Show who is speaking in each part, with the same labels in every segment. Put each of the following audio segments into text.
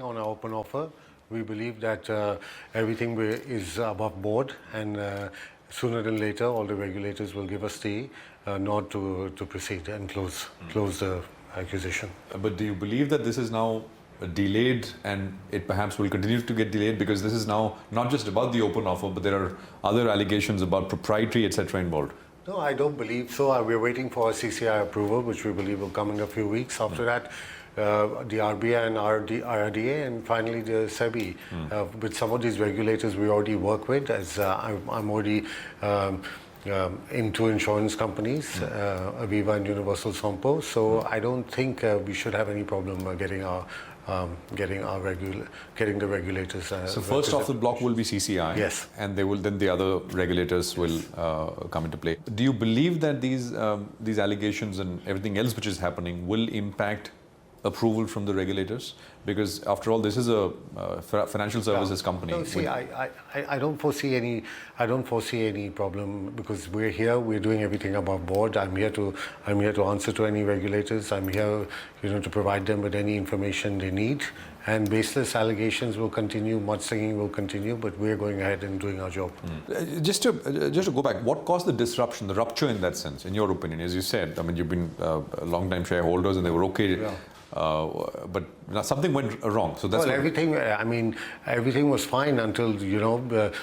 Speaker 1: on our open offer. We believe that everything is above board, and sooner than later, all the regulators will give us the nod to proceed and close the acquisition.
Speaker 2: But do you believe that this is now delayed and it perhaps will continue to get delayed because this is now not just about the open offer, but there are other allegations about proprietary, etc. involved?
Speaker 1: No, I don't believe so. We're waiting for a CCI approval, which we believe will come in a few weeks. After that, the RBI and RDA, and finally the SEBI. With some of these regulators we already work with, as I'm already in two insurance companies, Aviva and Universal Sompo. So I don't think we should have any problem getting the regulators.
Speaker 2: So first off the block will be CCI.
Speaker 1: Yes.
Speaker 2: And then the other regulators will come into play. Do you believe that these allegations and everything else which is happening will impact approval from the regulators? Because after all, this is a financial services company.
Speaker 1: No, see, I don't foresee any problem because we're here. We're doing everything above board. I'm here to answer to any regulators. I'm here, to provide them with any information they need. And baseless allegations will continue, mudslinging will continue, but we're going ahead and doing our job.
Speaker 2: Just to go back, what caused the disruption, the rupture in that sense, in your opinion? As you said, I mean, you've been long-time shareholders and they were okay. Yeah. But now something went wrong. So that's
Speaker 1: everything was fine until the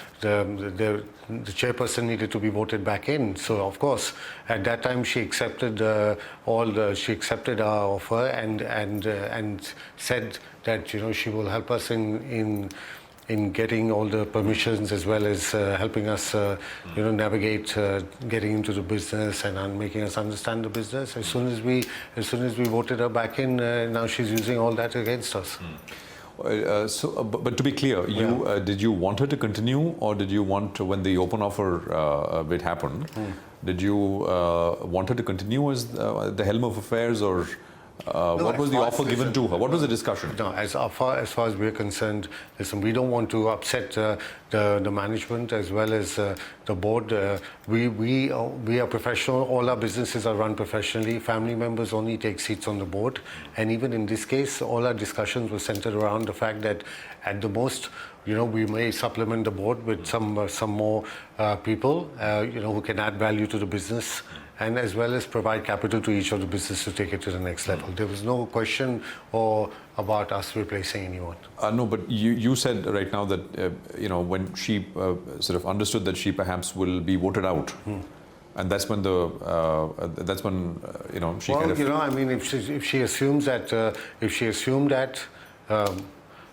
Speaker 1: chairperson needed to be voted back in. So of course, at that time she accepted our offer and said that she will help us in getting all the permissions as well as helping us navigate getting into the business and making us understand the business. As soon as we voted her back in, now she's using all that against us.
Speaker 2: But to be clear, did you want her to continue, or did you want when the open offer bit happened, did you want her to continue as the helm of affairs, or what was the offer given to her? What was the discussion?
Speaker 1: No, as far as we're concerned, listen, we don't want to upset the management as well as the board. We are professional. All our businesses are run professionally. Family members only take seats on the board. And even in this case, all our discussions were centered around the fact that at the most, we may supplement the board with some more people, who can add value to the business, and as well as provide capital to each of the businesses to take it to the next level. There was no question about us replacing anyone.
Speaker 2: No, but you said right now that when she sort of understood that she perhaps will be voted out, and that's when she kind of.
Speaker 1: If she assumes that,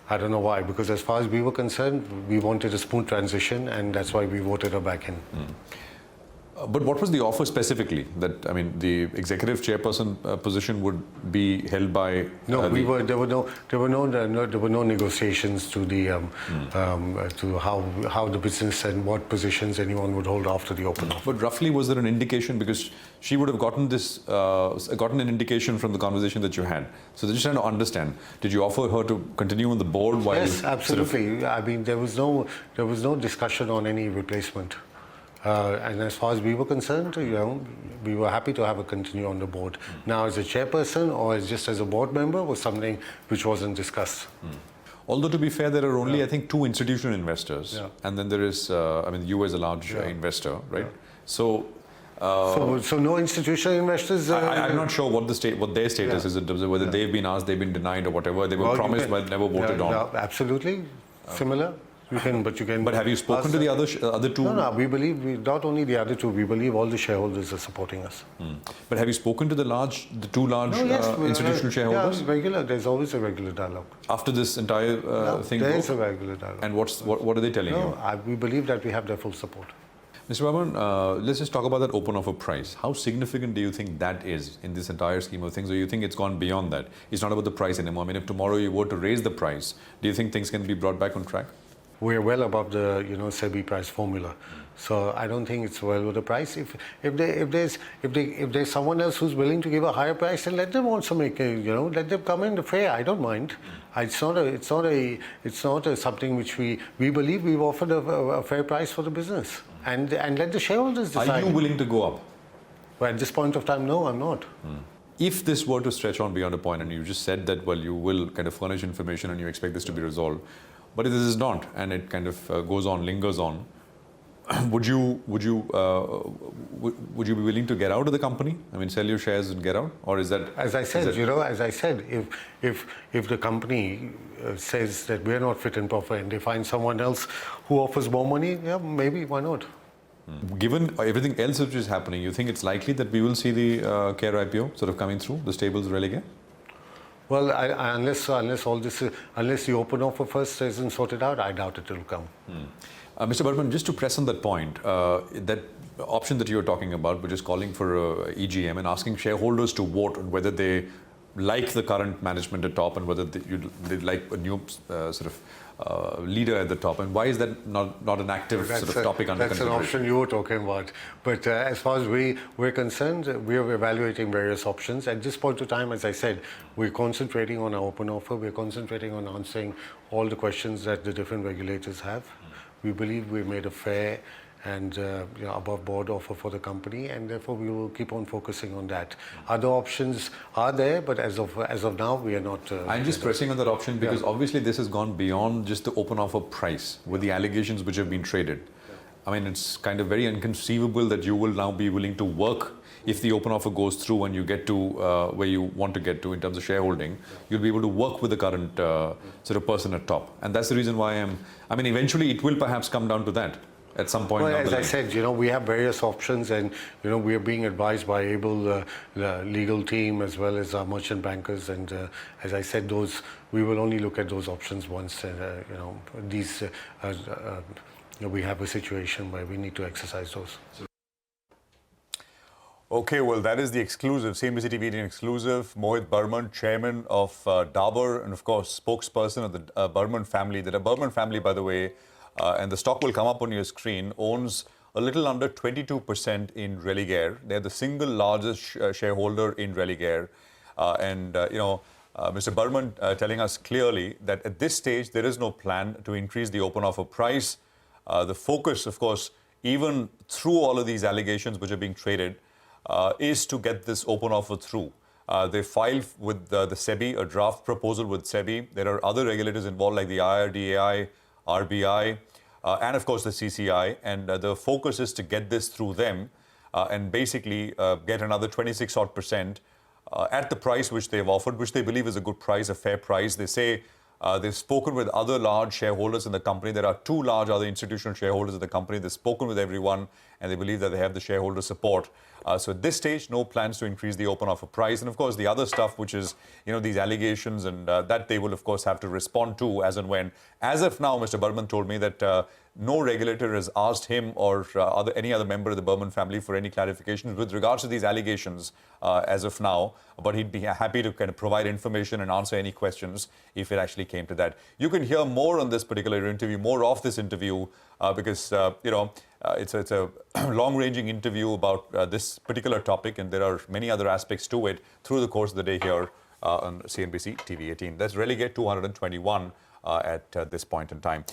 Speaker 1: I don't know why, because as far as we were concerned, we wanted a smooth transition, and that's why we voted her back in.
Speaker 2: But what was the offer specifically? That the executive chairperson position would be held by.
Speaker 1: No, there were no negotiations to the to how the business and what positions anyone would hold after the open offer.
Speaker 2: But roughly, was there an indication, because she would have gotten an indication from the conversation that you had? So they're just trying to understand. Did you offer her to continue on the board while?
Speaker 1: Yes, absolutely. There was no discussion on any replacement. And as far as we were concerned, we were happy to have her continue on the board. Now, as a chairperson or just as a board member was something which wasn't discussed.
Speaker 2: Although, to be fair, there are only, I think, 2 institutional investors. And then there is, you as a large investor, right? So
Speaker 1: no institutional investors?
Speaker 2: I'm not sure what their status is, whether they've been asked, they've been denied, or whatever. They were promised but never voted on.
Speaker 1: Absolutely. Similar. But
Speaker 2: have you spoken to the other 2?
Speaker 1: No, we believe, not only the other 2, we believe all the shareholders are supporting us.
Speaker 2: But have you spoken to the 2 large institutional shareholders?
Speaker 1: Yeah, regular. There's always a regular dialogue.
Speaker 2: After this entire thing?
Speaker 1: There is a regular dialogue.
Speaker 2: And what are they telling you?
Speaker 1: We believe that we have their full support.
Speaker 2: Mr. Vaman, let's just talk about that open offer price. How significant do you think that is in this entire scheme of things, or you think it's gone beyond that? It's not about the price anymore. If tomorrow you were to raise the price, do you think things can be brought back on track?
Speaker 1: We're well above the SEBI price formula, so I don't think it's well with the price. If there's someone else who's willing to give a higher price, then let them also make let them come in the fray. I don't mind. It's not something which we believe we've offered a fair price for the business, and let the shareholders decide.
Speaker 2: Are you willing to go up?
Speaker 1: Well, at this point of time, no, I'm not.
Speaker 2: if this were to stretch on beyond a point, and you just said that, well, you will kind of furnish information and you expect this to be resolved, but if this is not, and it kind of goes on, lingers on, would you be willing to get out of the company? I mean, sell your shares and get out, or is that?
Speaker 1: As I said, if the company says that we're not fit and proper, and they find someone else who offers more money, yeah, maybe, why not?
Speaker 2: Given everything else which is happening, you think it's likely that we will see the CARE IPO sort of coming through, the stables Religare?
Speaker 1: Well, unless the open offer first isn't sorted out, I doubt it will come.
Speaker 2: Mr. Burman, just to press on that point, that option that you're talking about, which is calling for EGM and asking shareholders to vote on whether they like the current management at top and whether they'd like a new sort of leader at the top, and why is that not an active sort of topic under
Speaker 1: consideration? That's an option you were talking about. But as far as we're concerned, we are evaluating various options. At this point of time, as I said, we're concentrating on our open offer. We're concentrating on answering all the questions that the different regulators have. We believe we made a fair and above board offer for the company, and therefore we will keep on focusing on that. Other options are there, but as of now, we are not.
Speaker 2: I'm just pressing on that option because obviously this has gone beyond just the open offer price with the allegations which have been traded. I mean, it's kind of very inconceivable that you will now be willing to work if the open offer goes through and you get to where you want to get to in terms of shareholding. You'll be able to work with the current sort of person at top, and that's the reason why I mean, eventually it will perhaps come down to that at some point.
Speaker 1: Well, as I said, we have various options, and we are being advised by able the legal team as well as our merchant bankers, and as I said, we will only look at those options once we have a situation where we need to exercise those.
Speaker 3: Okay, well, that is the exclusive, CNBC TV 18 exclusive. Mohit Burman, chairman of Dabur, and of course, spokesperson of the Burman family. The Burman family, by the way, and the stock will come up on your screen, owns a little under 22% in Religare. They're the single largest shareholder in Religare. Mr. Burman telling us clearly that at this stage, there is no plan to increase the open offer price. The focus, of course, even through all of these allegations which are being traded, is to get this open offer through. They filed with the SEBI, a draft proposal with SEBI. There are other regulators involved like the IRDAI, RBI, and of course the CCI. And the focus is to get this through them and basically get another 26 odd % at the price which they've offered, which they believe is a good price, a fair price. They say they've spoken with other large shareholders in the company. There are 2 large other institutional shareholders in the company. They've spoken with everyone, and they believe that they have the shareholder support. So at this stage, no plans to increase the open offer price. And of course, the other stuff, which is, these allegations, and that they will, of course, have to respond to as and when. As of now, Mr. Burman told me that no regulator has asked him or any other member of the Burman family for any clarifications with regards to these allegations as of now. But he'd be happy to kind of provide information and answer any questions if it actually came to that. You can hear more on this particular interview, more of this interview, because, it's a long-ranging interview about this particular topic, and there are many other aspects to it through the course of the day here on CNBC TV 18. That's Religare 221 at this point in time.